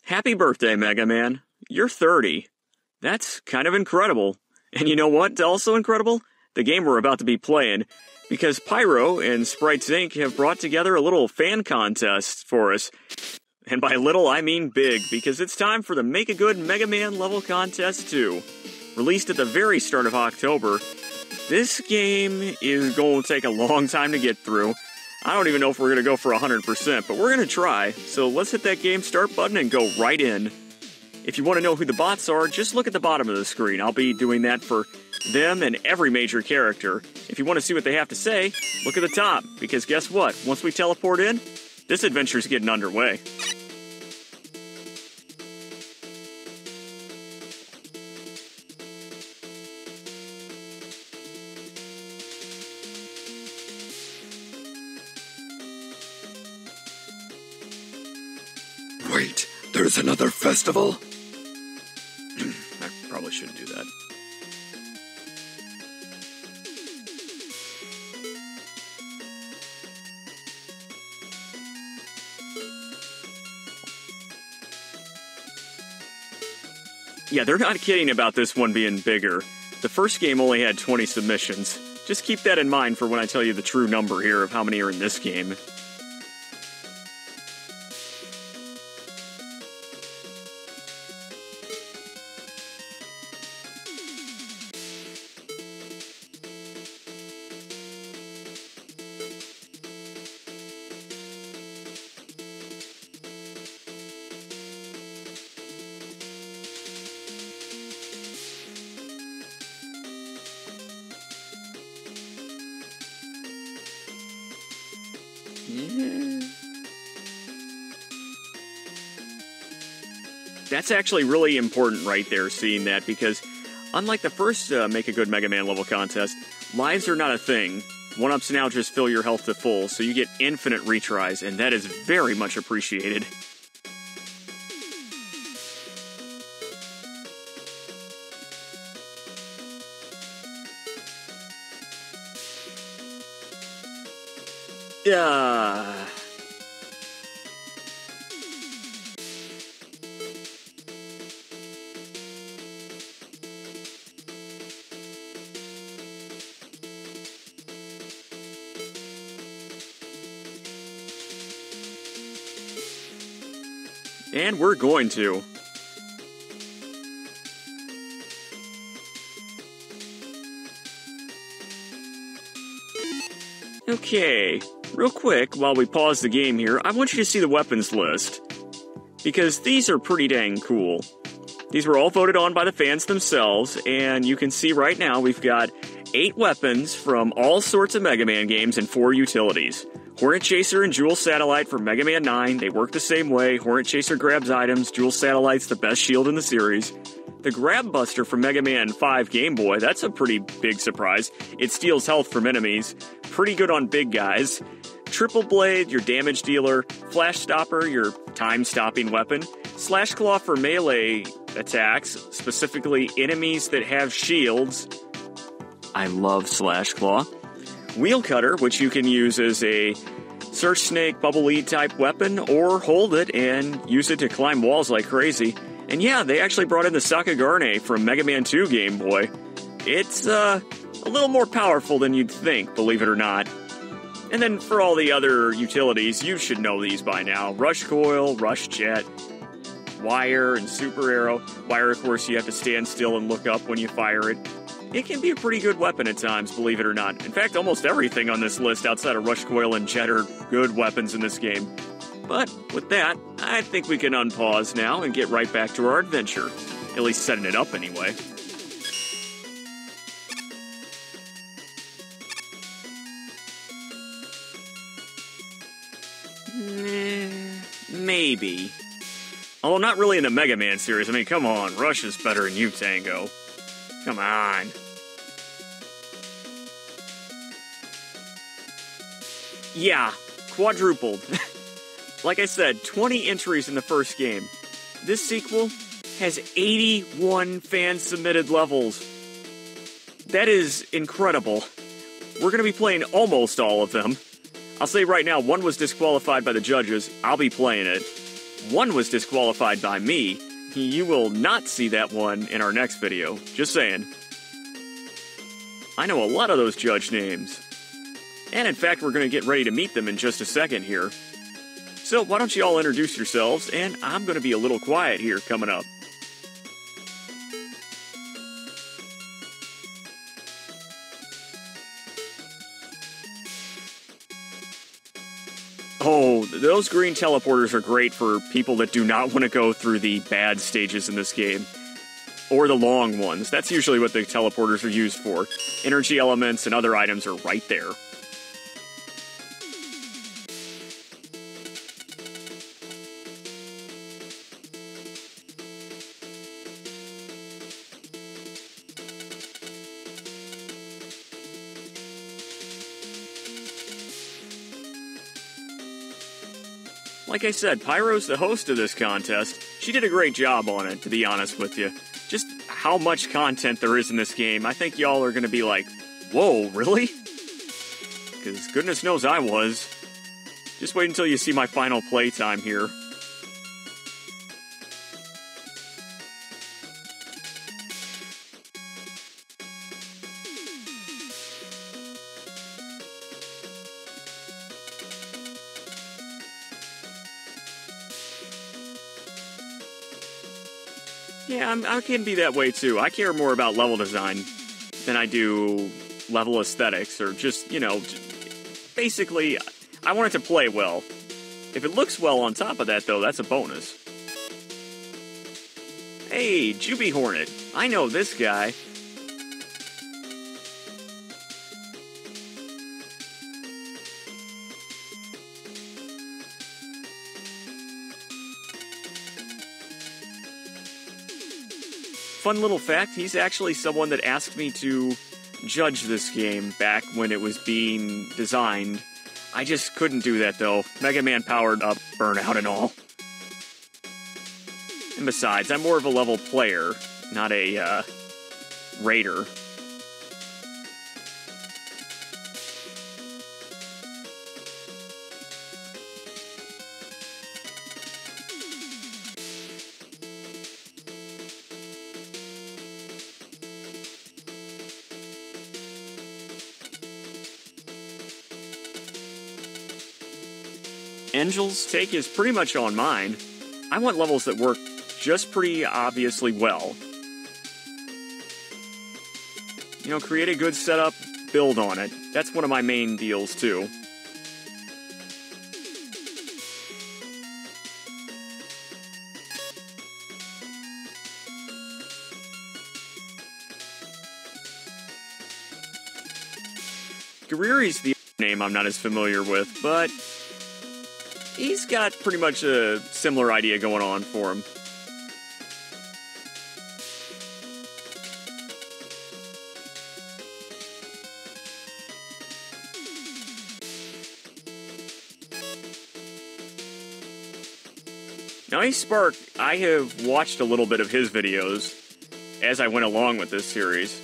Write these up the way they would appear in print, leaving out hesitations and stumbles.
Happy birthday, Mega Man. You're 30. That's kind of incredible. And you know what's also incredible? The game we're about to be playing. Because Pyro and Sprites Inc. have brought together a little fan contest for us. And by little, I mean big, because it's time for the Make a Good Mega Man level contest 2. Released at the very start of October, this game is going to take a long time to get through. I don't even know if we're going to go for 100%, but we're going to try. So let's hit that game start button and go right in. If you want to know who the bots are, just look at the bottom of the screen. I'll be doing that for them and every major character. If you want to see what they have to say, look at the top, because guess what? Once we teleport in, this adventure's getting underway. Wait, there's another festival? I probably shouldn't do that. Yeah, they're not kidding about this one being bigger. The first game only had 20 submissions. Just keep that in mind for when I tell you the true number here of how many are in this game. Yeah. That's actually really important right there, seeing that, because unlike the first Make a Good Mega Man level contest, lives are not a thing. 1-ups now just fill your health to full, so you get infinite retries, and that is very much appreciated. And we're going to. Okay, real quick, while we pause the game here, I want you to see the weapons list, because these are pretty dang cool. These were all voted on by the fans themselves, and you can see right now we've got 8 weapons from all sorts of Mega Man games and 4 utilities. Hornet Chaser and Jewel Satellite from Mega Man 9, they work the same way. Hornet Chaser grabs items, Jewel Satellite's the best shield in the series. The Grab Buster from Mega Man 5 Game Boy, that's a pretty big surprise. It steals health from enemies. Pretty good on big guys. Triple Blade, your damage dealer. Flash Stopper, your time-stopping weapon. Slash Claw for melee attacks, specifically enemies that have shields. I love Slash Claw. Wheel Cutter, which you can use as a Search Snake, Bubble Lead type weapon, or hold it and use it to climb walls like crazy. And yeah, they actually brought in the Sakagarne from Mega Man 2 Game Boy. It's a little more powerful than you'd think, believe it or not. And then for all the other utilities, you should know these by now. Rush Coil, Rush Jet, Wire, and Super Arrow. Wire, of course, you have to stand still and look up when you fire it. It can be a pretty good weapon at times, believe it or not. In fact, almost everything on this list outside of Rush Coil and Jet are good weapons in this game. But with that, I think we can unpause now and get right back to our adventure. At least setting it up anyway. Maybe. Although not really in the Mega Man series. I mean, come on, Rush is better than you, Tango. Come on. Yeah, quadrupled. Like I said, 20 entries in the first game. This sequel has 81 fan-submitted levels. That is incredible. We're going to be playing almost all of them. I'll say right now, one was disqualified by the judges. I'll be playing it. one was disqualified by me. You will not see that one in our next video. Just saying. I know a lot of those judge names. And in fact, we're going to get ready to meet them in just a second here. So why don't you all introduce yourselves, and I'm going to be a little quiet here coming up. Oh, those green teleporters are great for people that do not want to go through the bad stages in this game. Or the long ones. That's usually what the teleporters are used for. Energy elements and other items are right there. Like I said, Pyro's the host of this contest. She did a great job on it, to be honest with you. Just how much content there is in this game, I think y'all are going to be like, whoa, really? Because goodness knows I was. Just wait until you see my final playtime here. Yeah, I can be that way too. I care more about level design than I do level aesthetics, or just, you know, basically, I want it to play well. If it looks well on top of that, though, that's a bonus. Hey, Juby Hornet. I know this guy. Fun little fact, he's actually someone that asked me to judge this game back when it was being designed. I just couldn't do that, though. Mega Man powered up Burnout and all. And besides, I'm more of a level player, not a, raider. Angel's take is pretty much on mine. I want levels that work just pretty obviously well. You know, create a good setup, build on it. That's one of my main deals, too. Gariri's the name I'm not as familiar with, but he's got pretty much a similar idea going on for him. Now, Ice Spark, I have watched a little bit of his videos as I went along with this series.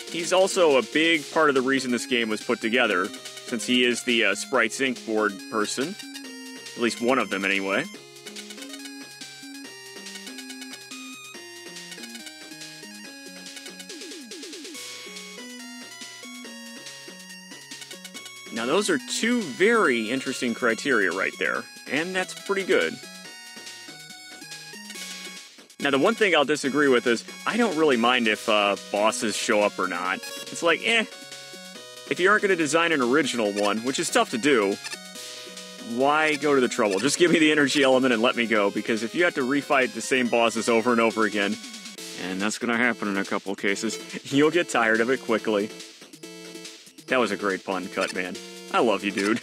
He's also a big part of the reason this game was put together, since he is the Sprites Inc. board person. At least one of them, anyway. Now, those are two very interesting criteria right there, and that's pretty good. Now, the one thing I'll disagree with is, I don't really mind if bosses show up or not. It's like, if you aren't going to design an original one, which is tough to do, why go to the trouble? Just give me the energy element and let me go, because if you have to refight the same bosses over and over again, and that's going to happen in a couple of cases, you'll get tired of it quickly. That was a great pun cut, man. I love you, dude.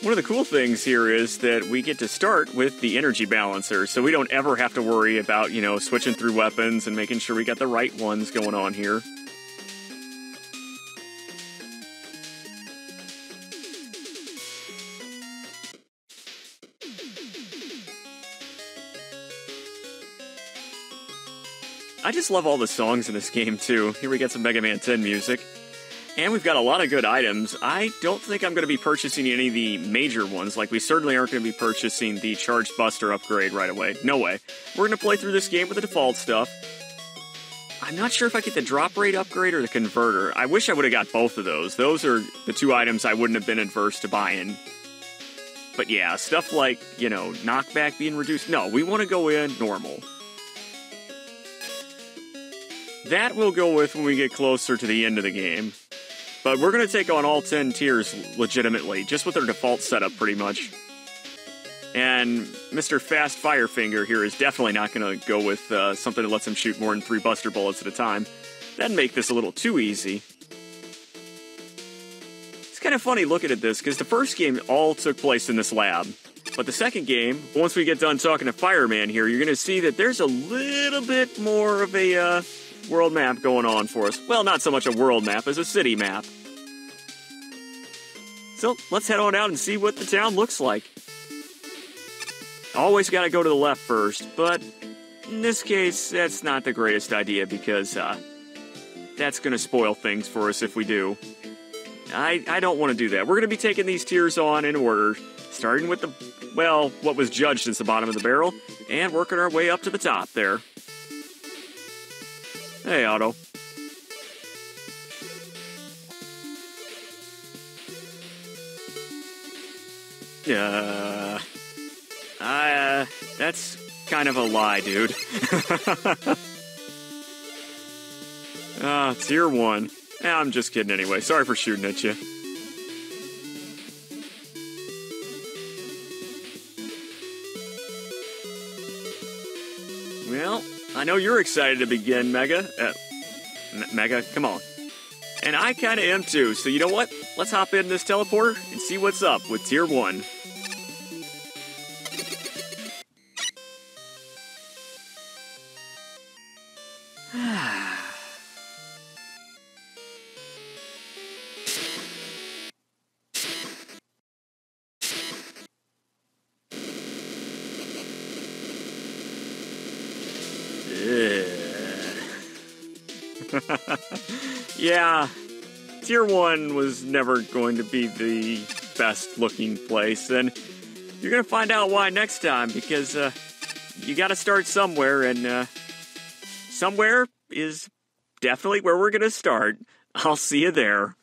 One of the cool things here is that we get to start with the energy balancer, so we don't ever have to worry about, you know, switching through weapons and making sure we got the right ones going on here. I just love all the songs in this game, too. Here we get some Mega Man 10 music. And we've got a lot of good items. I don't think I'm going to be purchasing any of the major ones. Like, we certainly aren't going to be purchasing the Charged Buster upgrade right away. No way. We're going to play through this game with the default stuff. I'm not sure if I get the drop rate upgrade or the converter. I wish I would have got both of those. Those are the two items I wouldn't have been adverse to buying. But yeah, stuff like, you know, knockback being reduced. No, we want to go in normal. That we'll go with when we get closer to the end of the game. But we're going to take on all 10 tiers legitimately, just with our default setup pretty much. And Mr. Fast Firefinger here is definitely not going to go with something that lets him shoot more than 3 Buster Bullets at a time. That'd make this a little too easy. It's kind of funny looking at this, because the first game all took place in this lab. But the second game, once we get done talking to Fireman here, you're going to see that there's a little bit more of a world map going on for us. Well, not so much a world map as a city map. So let's head on out and see what the town looks like. Always got to go to the left first, but in this case, that's not the greatest idea because that's going to spoil things for us if we do. I don't want to do that. We're going to be taking these tiers on in order, starting with the, well, what was judged as the bottom of the barrel, and working our way up to the top there. Hey, Otto. That's kind of a lie, dude. Tier 1. I'm just kidding anyway. Sorry for shooting at you. Well, I know you're excited to begin, Mega. Mega, come on. And I kind of am too, so you know what? Let's hop in this teleporter and see what's up with Tier 1. Yeah, Tier 1 was never going to be the best looking place, and you're going to find out why next time, because you got to start somewhere, and somewhere is definitely where we're going to start. I'll see you there.